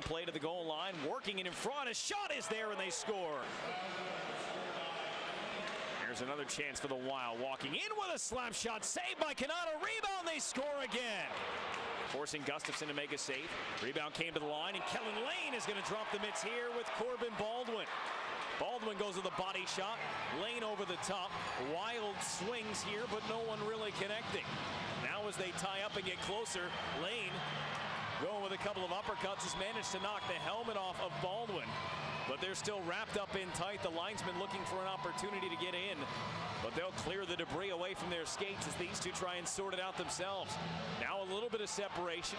play to the goal line, working it in front. A shot is there, and they score. Here's another chance for the Wild. Walking in with a slap shot. Saved by Canada. Rebound. They score again. Forcing Gustafsson to make a save. Rebound came to the line, and Kellen Lane is going to drop the mitts here with Corbin Baldwin. Baldwin goes with a body shot. Lane over the top. Wild swings here, but no one really connecting. Now as they tie up and get closer, Lane, going with a couple of uppercuts, has managed to knock the helmet off of Baldwin. But they're still wrapped up in tight. The linesman looking for an opportunity to get in. But they'll clear the debris away from their skates as these two try and sort it out themselves. Now a little bit of separation.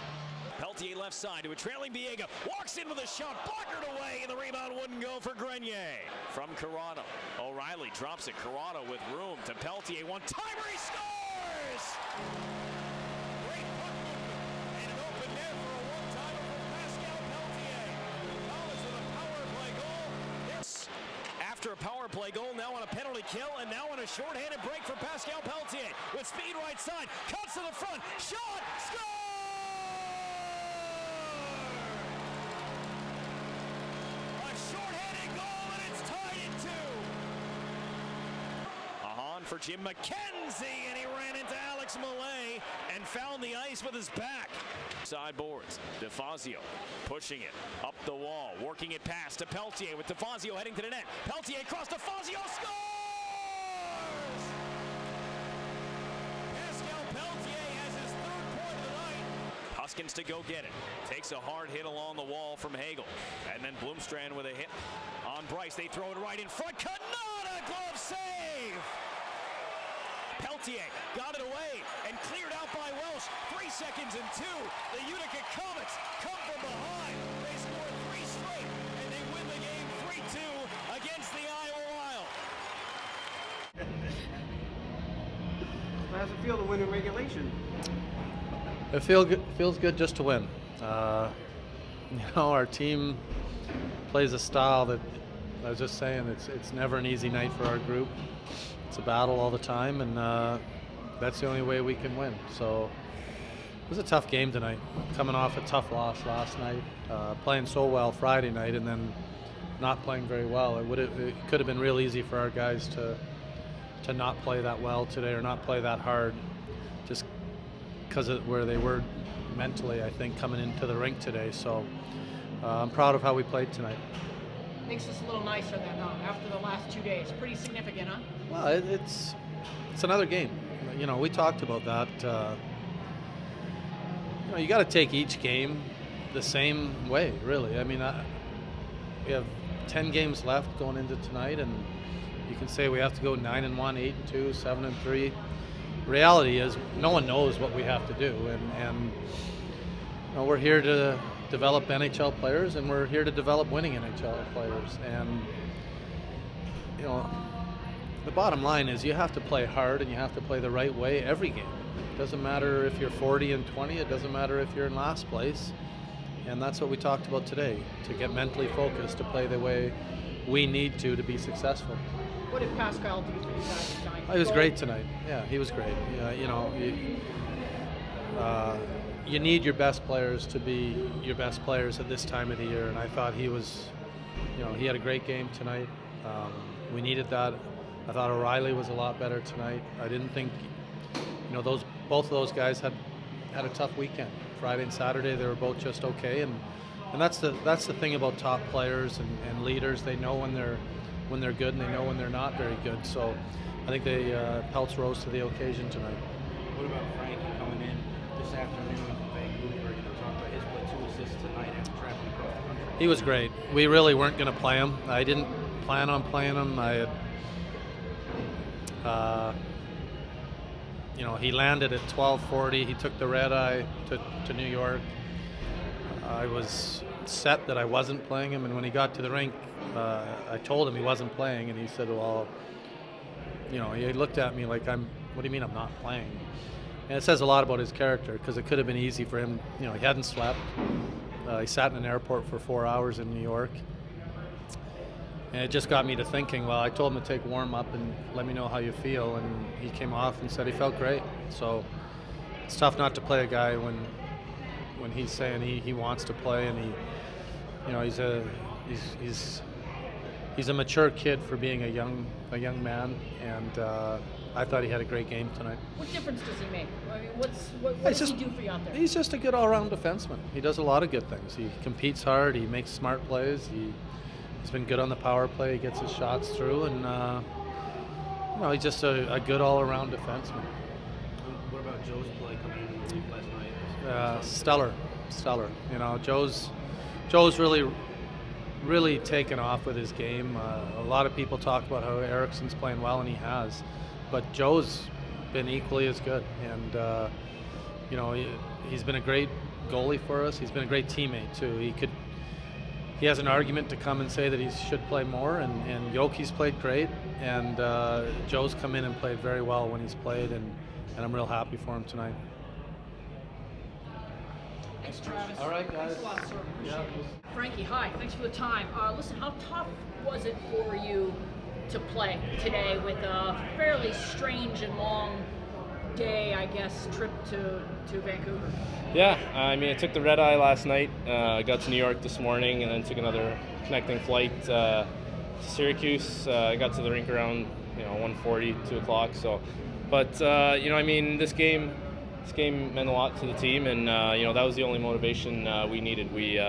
Peltier left side to a trailing Biega. Walks in with a shot, blockered away, and the rebound wouldn't go for Grenier. From Corrado. O'Reilly drops it. Corrado with room to Peltier. One-timer, he scores! Great puck movement. And an open net for a one-timer from Pascal Peltier. Collins with a power play goal. After a power play goal, now on a penalty kill, and now on a shorthanded break for Pascal Peltier. With speed right side, cuts to the front, shot, score! Short-handed goal, and it's tied at 2. On for Jim McKenzie, and he ran into Alex Millay and found the ice with his back. Sideboards, DeFazio pushing it up the wall, working it past to Peltier with DeFazio heading to the net. Peltier across, DeFazio scores! Pascal Peltier has his 3rd point of the night. Huskins to go get it. Takes a hard hit along the wall from Hagel. And then Bloomstrand with a hit on Bryce. They throw it right in front. Canada glove save! Peltier got it away and cleared out by Welsh. 3 seconds and 2. The Utica Comets come from behind. They score 3 straight and they win the game 3-2 against the Iowa Wild. How does it feel to win in regulation? It feels good just to win. Our team plays a style that, I was just saying, it's never an easy night for our group. It's a battle all the time, and that's the only way we can win. So it was a tough game tonight, coming off a tough loss last night, playing so well Friday night, and then not playing very well. It could have been real easy for our guys to not play that well today or not play that hard, just because of where they were mentally, I think, coming into the rink today. So I'm proud of how we played tonight. Makes us a little nicer then, after the last 2 days. Pretty significant, huh? Well, it's another game. We talked about that. You got to take each game the same way, really. I mean, we have 10 games left going into tonight, and you can say we have to go 9-1, 8-2, 7-3. Reality is, no one knows what we have to do, and we're here to develop NHL players, and we're here to develop winning NHL players. And the bottom line is you have to play hard and you have to play the right way every game. It doesn't matter if you're 40-20. It doesn't matter if you're in last place. And that's what we talked about today, to get mentally focused, to play the way we need to be successful. What did Pascal do for you guys tonight? He was great tonight. Yeah, he was great. You need your best players to be your best players at this time of the year, and I thought he was, he had a great game tonight. We needed that. I thought O'Reilly was a lot better tonight. I didn't think, both of those guys had a tough weekend. Friday and Saturday they were both just okay, and that's the thing about top players and leaders. They know when they're good, and they know when they're not very good. So I think Pelts rose to the occasion tonight. What about Frankie coming in this afternoon from Vancouver? Talk about his play, 2 assists tonight after traveling across the country. He was great. We really weren't going to play him. I didn't plan on playing him. He landed at 12:40. He took the red eye to New York. I was set that I wasn't playing him, and when he got to the rink, I told him he wasn't playing, and he said, well, he looked at me like, what do you mean I'm not playing? And it says a lot about his character, because it could have been easy for him. He hadn't slept. He sat in an airport for 4 hours in New York. And it just got me to thinking, well, I told him to take warm up and let me know how you feel, and he came off and said he felt great. So it's tough not to play a guy when he's saying he wants to play, and You know, he's a mature kid for being a young man, and I thought he had a great game tonight. What difference does he make? I mean, what does he do for you out there? He's just a good all-around defenseman. He does a lot of good things. He competes hard. He makes smart plays. He's been good on the power play. He gets his shots through, and you know, he's just a good all-around defenseman. What about Joe's play coming in the relief last night? Stellar. You know, Joe's really taken off with his game. A lot of people talk about how Eriksson's playing well, and he has. But Joe's been equally as good. And, you know, he's been a great goalie for us. He's been a great teammate, too. He has an argument to come and say that he should play more, and Yoki's played great. And Joe's come in and played very well when he's played, and I'm real happy for him tonight. Thanks, Travis. All right, guys. Thanks a lot, sir. Appreciate it. Frankie, hi. Thanks for the time. Listen, how tough was it for you to play today with a fairly strange and long day, I guess, trip to Vancouver? Yeah, I mean, I took the red eye last night. I got to New York this morning, and then took another connecting flight to Syracuse. I got to the rink around 1:40, 2 o'clock. So, but you know, I mean, this game meant a lot to the team, and that was the only motivation we needed. We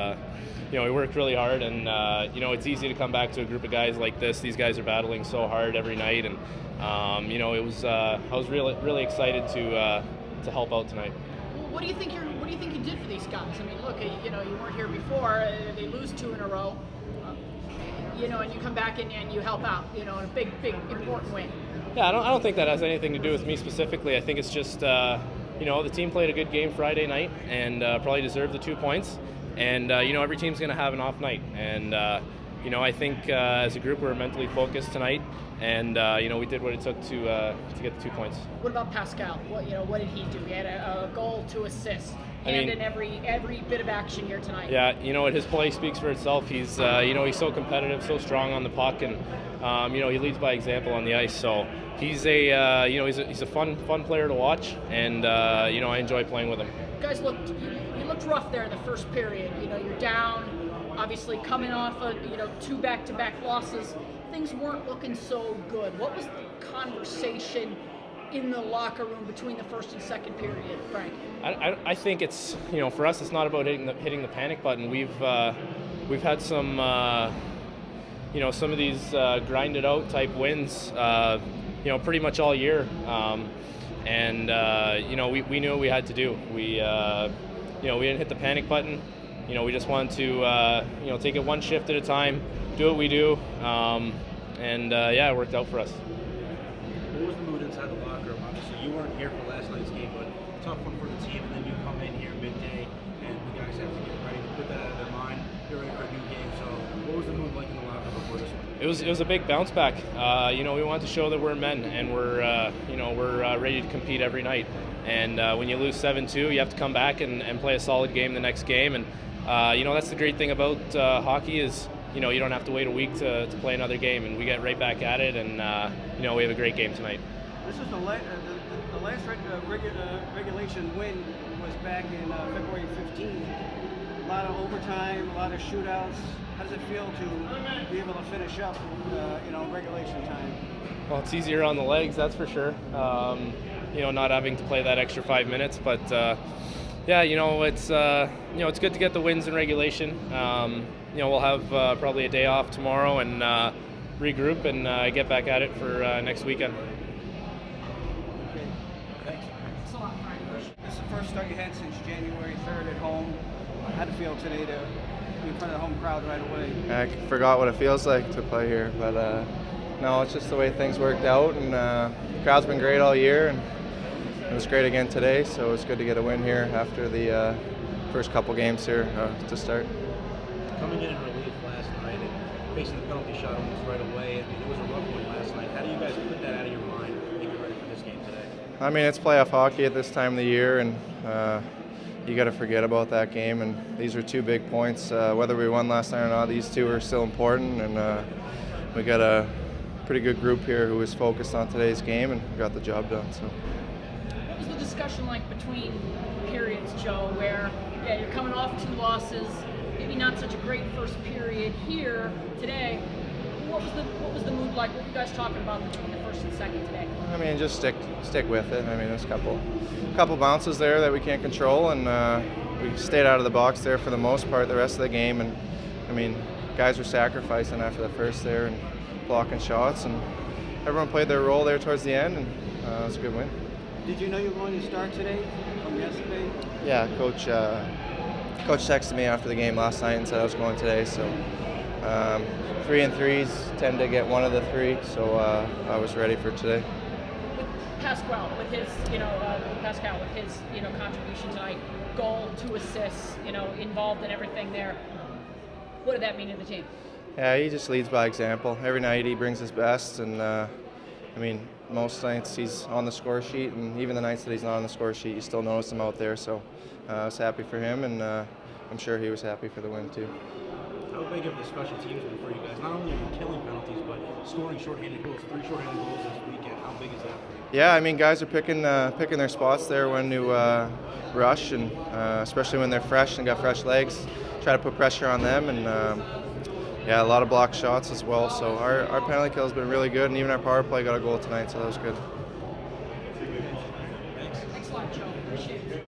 worked really hard, and it's easy to come back to a group of guys like this. These guys are battling so hard every night, and it was. I was really excited to help out tonight. What do you think you did for these guys? I mean, look, you weren't here before. They lose 2 in a row. And you come back and you help out. In a big important way. Yeah, I don't think that has anything to do with me specifically. I think it's just the team played a good game Friday night and probably deserved the 2 points. And every team's going to have an off night. And I think as a group we're mentally focused tonight. And we did what it took to get the 2 points. What about Pascal? What did he do? He had a goal, 2 assists, and in every bit of action here tonight. Yeah, his play speaks for itself. He's he's so competitive, so strong on the puck, and he leads by example on the ice. So he's he's a fun player to watch, and I enjoy playing with him. You guys looked rough there in the first period. You're down, obviously coming off of 2 back-to-back losses. Things weren't looking so good. What was the conversation in the locker room between the first and second period, Frank? I think it's for us it's not about hitting the panic button. We've had some some of these grinded out type wins pretty much all year, and we knew what we had to do. We didn't hit the panic button. We just wanted to take it one shift at a time, do what we do, and it worked out for us. What was the mood inside the locker room? Obviously, you weren't here for last night's game, but tough one for the team, and then you come in here midday, and the guys have to get ready to put that out of their mind. They're ready for a new game. So, what was the mood like in the locker room before this one? It was a big bounce back. We wanted to show that we're men, and we're ready to compete every night. And when you lose 7-2, you have to come back and play a solid game the next game. And that's the great thing about hockey is you don't have to wait a week to play another game, and we get right back at it, and we have a great game tonight. This is the last regulation win was back in February 15th. A lot of overtime, a lot of shootouts. How does it feel to be able to finish up, regulation time? Well, it's easier on the legs, that's for sure. Not having to play that extra 5 minutes, but it's good to get the wins in regulation. We'll have probably a day off tomorrow and regroup and get back at it for next weekend. Okay. Thanks. This is the first start you had since January 3rd at home. How did it feel today to be in front of the home crowd right away? I forgot what it feels like to play here, but no, it's just the way things worked out, and the crowd's been great all year, and it was great again today, so it's good to get a win here after the first couple games here to start. Coming in relief last night and facing the penalty shot almost right away, it was a rough one last night. How do you guys put that out of your mind and get ready for this game today? I mean, it's playoff hockey at this time of the year, and you got to forget about that game, and these are 2 big points. Whether we won last night or not, these 2 are still important, and we got a pretty good group here who is focused on today's game and got the job done. So. What was the discussion like between periods, Joe, where you're coming off 2 losses, maybe not such a great first period here today. What was the mood like? What were you guys talking about between the first and second today? I mean, just stick with it. I mean, there's a couple bounces there that we can't control, and we stayed out of the box there for the most part the rest of the game. And I mean, guys were sacrificing after the first there and blocking shots, and everyone played their role there towards the end, and it was a good win. Did you know you were going to start today from yesterday? Yeah, coach texted me after the game last night and said I was going today. So 3 and 3s tend to get one of the three, so I was ready for today. With Pascal, with his contribution tonight, goal, 2 assists, involved in everything there. What did that mean to the team? Yeah, he just leads by example. Every night he brings his best, and I mean, most nights he's on the score sheet, and even the nights that he's not on the score sheet, you still notice him out there. So I was happy for him, and I'm sure he was happy for the win too. How big of the special teams been for you guys? Not only killing penalties, but scoring shorthanded goals. 3 shorthanded goals this weekend. How big is that for you? Yeah, I mean, guys are picking their spots there when to rush, and especially when they're fresh and got fresh legs. Try to put pressure on them, and yeah, a lot of blocked shots as well. So our penalty kill has been really good, and even our power play got a goal tonight, so that was good.